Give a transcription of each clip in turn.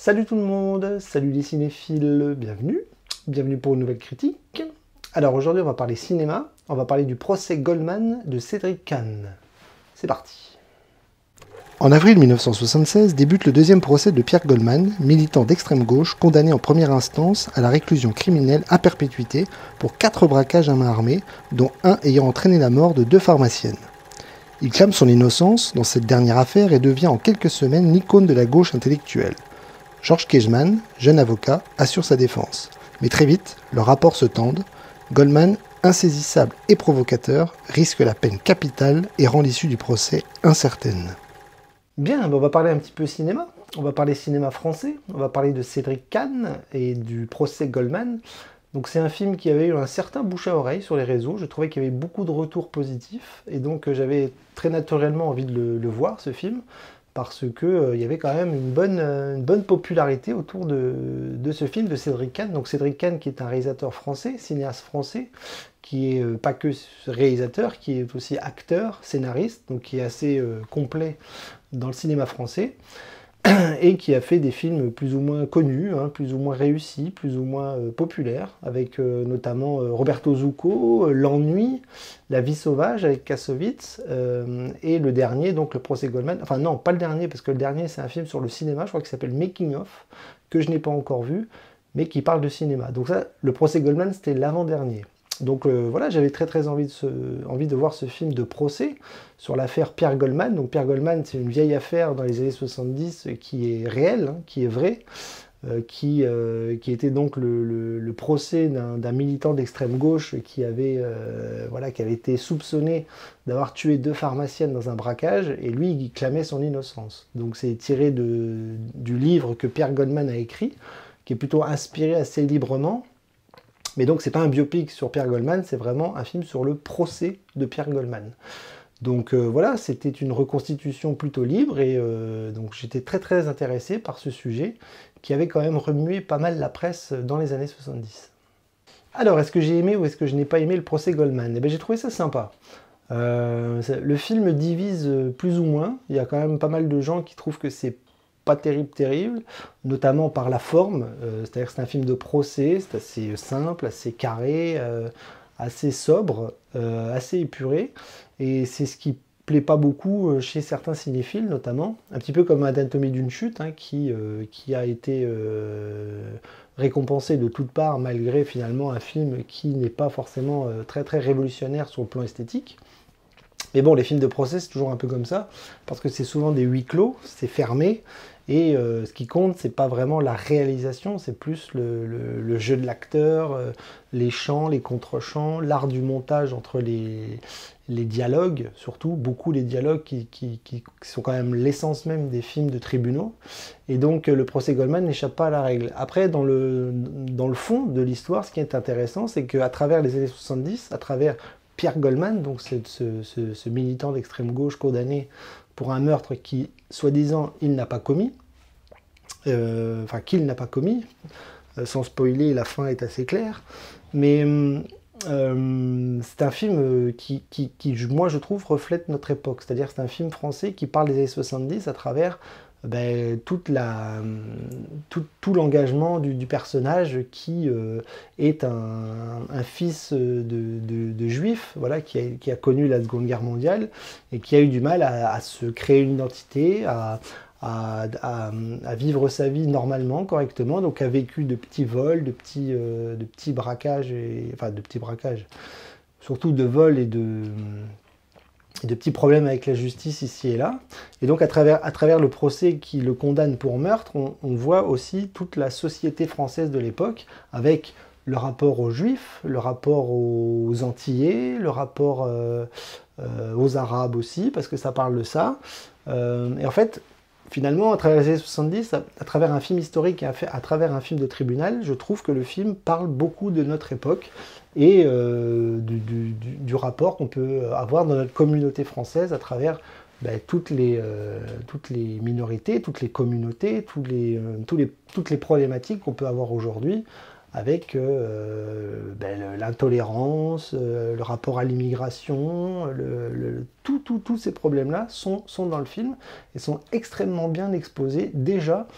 Salut tout le monde, salut les cinéphiles, bienvenue pour une nouvelle critique. Alors aujourd'hui on va parler cinéma, on va parler du procès Goldman de Cédric Kahn. C'est parti. En avril 1976 débute le deuxième procès de Pierre Goldman, militant d'extrême gauche condamné en première instance à la réclusion criminelle à perpétuité pour 4 braquages à main armée, dont un ayant entraîné la mort de 2 pharmaciennes. Il clame son innocence dans cette dernière affaire et devient en quelques semaines l'icône de la gauche intellectuelle. Georges Kejman, jeune avocat, assure sa défense. Mais très vite, leurs rapports se tendent. Goldman, insaisissable et provocateur, risque la peine capitale et rend l'issue du procès incertaine. Bien, on va parler un petit peu cinéma. On va parler cinéma français. On va parler de Cédric Kahn et du procès Goldman. Donc c'est un film qui avait eu un certain bouche à oreille sur les réseaux. Je trouvais qu'il y avait beaucoup de retours positifs. Et donc j'avais très naturellement envie de le voir, ce film, parce qu'il y avait quand même une bonne popularité autour de ce film de Cédric Kahn. Donc Cédric Kahn qui est un réalisateur français, cinéaste français, qui est pas que réalisateur, qui est aussi acteur, scénariste, donc qui est assez complet dans le cinéma français, et qui a fait des films plus ou moins connus, plus ou moins réussis, plus ou moins populaires, avec notamment Roberto Zucco, L'Ennui, La vie sauvage avec Kassovitz, et le dernier, donc le procès Goldman, enfin non, pas le dernier, parce que le dernier c'est un film sur le cinéma, je crois qu'il s'appelle Making of, que je n'ai pas encore vu, mais qui parle de cinéma. Donc ça, le procès Goldman, c'était l'avant-dernier. Donc voilà, j'avais très envie de voir ce film de procès sur l'affaire Pierre Goldman. Donc Pierre Goldman, c'est une vieille affaire dans les années 70 qui est réelle, qui est vraie, qui était donc le procès d'un militant d'extrême gauche qui avait été soupçonné d'avoir tué 2 pharmaciennes dans un braquage, et lui, il clamait son innocence. Donc c'est tiré du livre que Pierre Goldman a écrit, qui est plutôt inspiré assez librement. Mais donc c'est pas un biopic sur Pierre Goldman, c'est vraiment un film sur le procès de Pierre Goldman. Donc voilà, c'était une reconstitution plutôt libre, et donc j'étais très intéressé par ce sujet qui avait quand même remué pas mal la presse dans les années 70. Alors, est-ce que j'ai aimé ou est-ce que je n'ai pas aimé le procès Goldman? Eh bien j'ai trouvé ça sympa. Le film divise plus ou moins, il y a quand même pas mal de gens qui trouvent que c'est pas terrible, notamment par la forme, c'est-à-dire que c'est un film de procès, c'est assez simple, assez carré, assez sobre, assez épuré, et c'est ce qui plaît pas beaucoup chez certains cinéphiles, notamment, un petit peu comme Anatomie d'une chute, qui a été récompensé de toutes parts, malgré finalement un film qui n'est pas forcément très révolutionnaire sur le plan esthétique. Mais bon, les films de procès, c'est toujours un peu comme ça, parce que c'est souvent des huis clos, c'est fermé, et ce qui compte, c'est pas vraiment la réalisation, c'est plus le jeu de l'acteur, les chants, les contre-chants, l'art du montage entre les dialogues, surtout, beaucoup les dialogues qui sont quand même l'essence même des films de tribunaux. Et donc le procès Goldman n'échappe pas à la règle. Après, dans le fond de l'histoire, ce qui est intéressant, c'est qu'à travers les années 70, à travers Pierre Goldman, donc c'est ce militant d'extrême gauche condamné pour un meurtre qui, soi-disant, il n'a pas commis, sans spoiler, la fin est assez claire, mais c'est un film qui, moi je trouve, reflète notre époque, c'est-à-dire c'est un film français qui parle des années 70 à travers tout l'engagement du personnage qui est un fils de juif, voilà, qui a connu la Seconde Guerre mondiale et qui a eu du mal à se créer une identité, à vivre sa vie normalement, correctement, donc a vécu de petits vols, de petits braquages, surtout de vols et de petits problèmes avec la justice ici et là. Et donc à travers le procès qui le condamne pour meurtre, on voit aussi toute la société française de l'époque, avec le rapport aux Juifs, le rapport aux Antillais, le rapport aux Arabes aussi, parce que ça parle de ça. Et en fait, finalement, à travers les années 70, à travers un film historique et à travers un film de tribunal, je trouve que le film parle beaucoup de notre époque et du rapport qu'on peut avoir dans notre communauté française à travers toutes les minorités, toutes les communautés, toutes les problématiques qu'on peut avoir aujourd'hui avec l'intolérance, le rapport à l'immigration, tous ces problèmes-là sont dans le film et sont extrêmement bien exposés déjà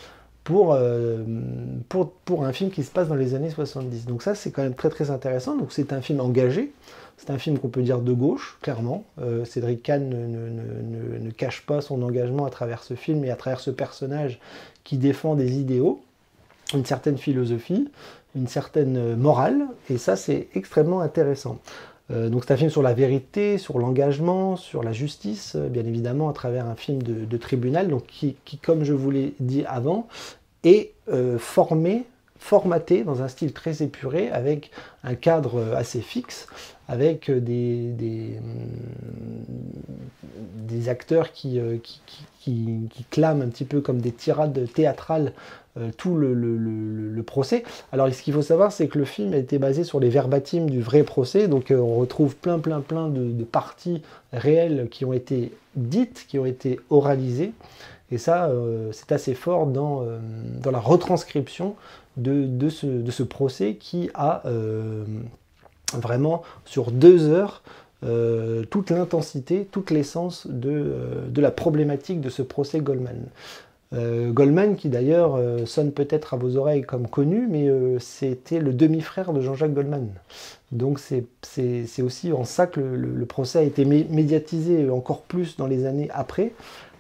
pour un film qui se passe dans les années 70. Donc ça, c'est quand même très très intéressant. Donc c'est un film engagé, c'est un film qu'on peut dire de gauche, clairement. Cédric Kahn ne cache pas son engagement à travers ce film et à travers ce personnage qui défend des idéaux, une certaine philosophie, une certaine morale, et ça c'est extrêmement intéressant. Donc c'est un film sur la vérité, sur l'engagement, sur la justice, bien évidemment à travers un film de tribunal, donc qui, comme je vous l'ai dit avant, est formaté dans un style très épuré, avec un cadre assez fixe, avec des acteurs qui clament un petit peu comme des tirades théâtrales tout le procès. Alors ce qu'il faut savoir, c'est que le film a été basé sur les verbatims du vrai procès, donc on retrouve plein de parties réelles qui ont été dites, qui ont été oralisées, et ça c'est assez fort dans la retranscription de ce procès qui a vraiment sur 2 heures toute l'intensité, toute l'essence de la problématique de ce procès Goldman. Goldman, qui d'ailleurs sonne peut-être à vos oreilles comme connu, mais c'était le demi-frère de Jean-Jacques Goldman. Donc c'est aussi en ça que le procès a été médiatisé encore plus dans les années après,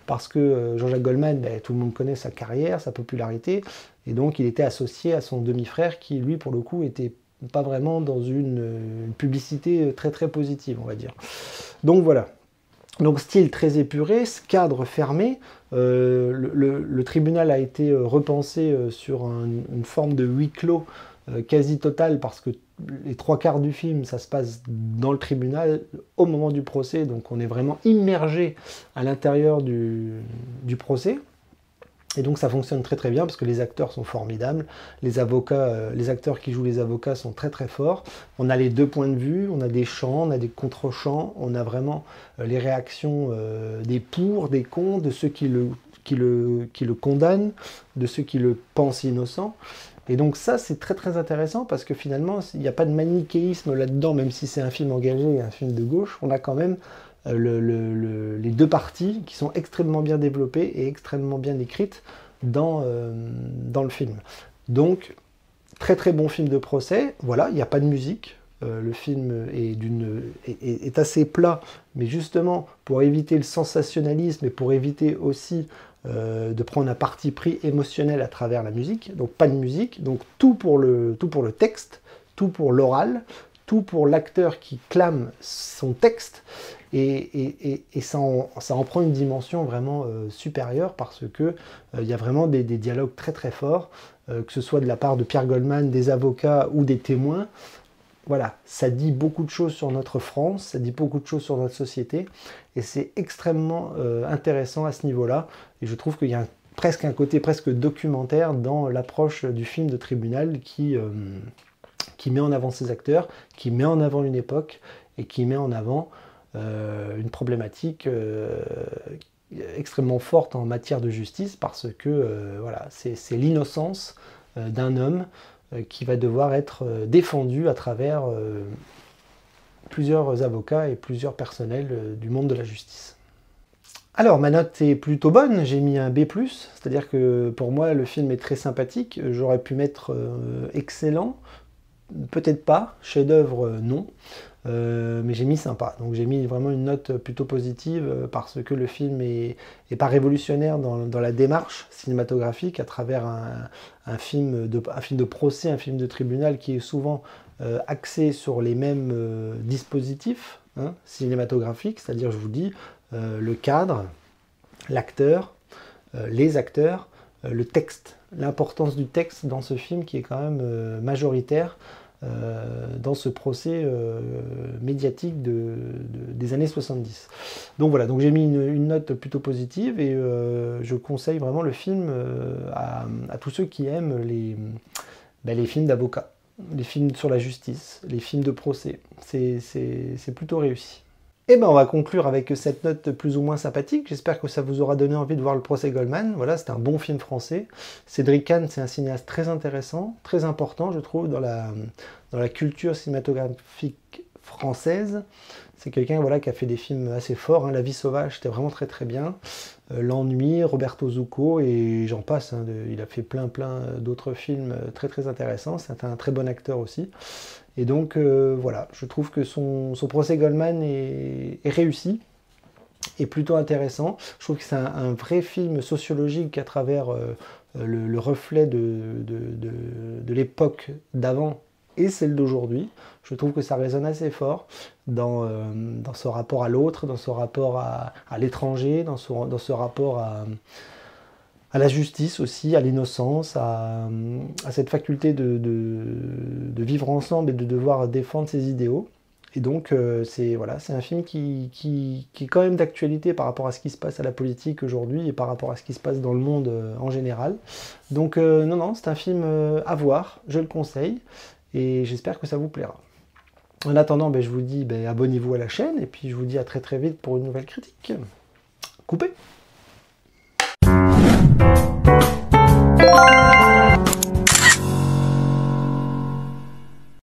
parce que Jean-Jacques Goldman, tout le monde connaît sa carrière, sa popularité, et donc il était associé à son demi-frère qui, lui, pour le coup, était pas vraiment dans une publicité très très positive, on va dire. Donc voilà. Donc style très épuré, cadre fermé, le tribunal a été repensé sur une forme de huis clos quasi total, parce que les 3/4 du film, ça se passe dans le tribunal au moment du procès, donc on est vraiment immergé à l'intérieur du procès. Et donc ça fonctionne très très bien parce que les acteurs sont formidables, les avocats, les acteurs qui jouent les avocats sont très très forts. On a les 2 points de vue, on a des chants, on a des contre-chants, on a vraiment les réactions des pour, des contre, de ceux qui le condamnent, de ceux qui le pensent innocent. Et donc ça c'est très très intéressant parce que finalement il n'y a pas de manichéisme là-dedans, même si c'est un film engagé et un film de gauche, on a quand même les 2 parties qui sont extrêmement bien développées et extrêmement bien écrites dans le film. Donc, très très bon film de procès. Voilà, il n'y a pas de musique. Le film est assez plat, mais justement, pour éviter le sensationnalisme et pour éviter aussi de prendre un parti pris émotionnel à travers la musique. Donc, pas de musique. Donc, tout pour le texte, tout pour l'oral, tout pour l'acteur qui clame son texte, et ça en prend une dimension vraiment supérieure, parce que il y a vraiment des dialogues très très forts, que ce soit de la part de Pierre Goldman, des avocats ou des témoins. Voilà, ça dit beaucoup de choses sur notre France, ça dit beaucoup de choses sur notre société, et c'est extrêmement intéressant à ce niveau-là, et je trouve qu'il y a presque un côté presque documentaire dans l'approche du film de tribunal qui met en avant ses acteurs, qui met en avant une époque et qui met en avant une problématique extrêmement forte en matière de justice, parce que voilà, c'est l'innocence d'un homme qui va devoir être défendu à travers plusieurs avocats et plusieurs personnels du monde de la justice. Alors, ma note est plutôt bonne, j'ai mis un B+, c'est-à-dire que pour moi le film est très sympathique, j'aurais pu mettre excellent, peut-être pas, chef-d'œuvre non, mais j'ai mis sympa. Donc j'ai mis vraiment une note plutôt positive, parce que le film est pas révolutionnaire dans la démarche cinématographique, à travers un film de procès, un film de tribunal qui est souvent axé sur les mêmes dispositifs cinématographiques, c'est-à-dire, je vous dis, le cadre, l'acteur, les acteurs, le texte, l'importance du texte dans ce film qui est quand même majoritaire dans ce procès médiatique des années 70. Donc voilà, donc j'ai mis une note plutôt positive, et je conseille vraiment le film à tous ceux qui aiment les films d'avocats, les films sur la justice, les films de procès. C'est plutôt réussi. Et ben on va conclure avec cette note plus ou moins sympathique. J'espère que ça vous aura donné envie de voir le procès Goldman. Voilà, c'est un bon film français. Cédric Kahn, c'est un cinéaste très intéressant, très important, je trouve, dans la culture cinématographique française. C'est quelqu'un voilà, qui a fait des films assez forts, hein. La vie sauvage, c'était vraiment très très bien. L'ennui, Roberto Zucco, et j'en passe, hein, il a fait plein d'autres films très très intéressants. C'est un très bon acteur aussi. Et donc voilà, je trouve que son procès Goldman est réussi et plutôt intéressant. Je trouve que c'est un vrai film sociologique à travers le reflet de l'époque d'avant et celle d'aujourd'hui. Je trouve que ça résonne assez fort dans ce rapport à l'autre, dans ce rapport à l'étranger, dans ce rapport à la justice aussi, à l'innocence, à cette faculté de vivre ensemble et de devoir défendre ses idéaux. Et donc c'est voilà, un film qui est quand même d'actualité par rapport à ce qui se passe à la politique aujourd'hui et par rapport à ce qui se passe dans le monde en général. Donc non, c'est un film à voir, je le conseille, et j'espère que ça vous plaira. En attendant, je vous dis abonnez-vous à la chaîne, et puis je vous dis à très très vite pour une nouvelle critique. Coupez!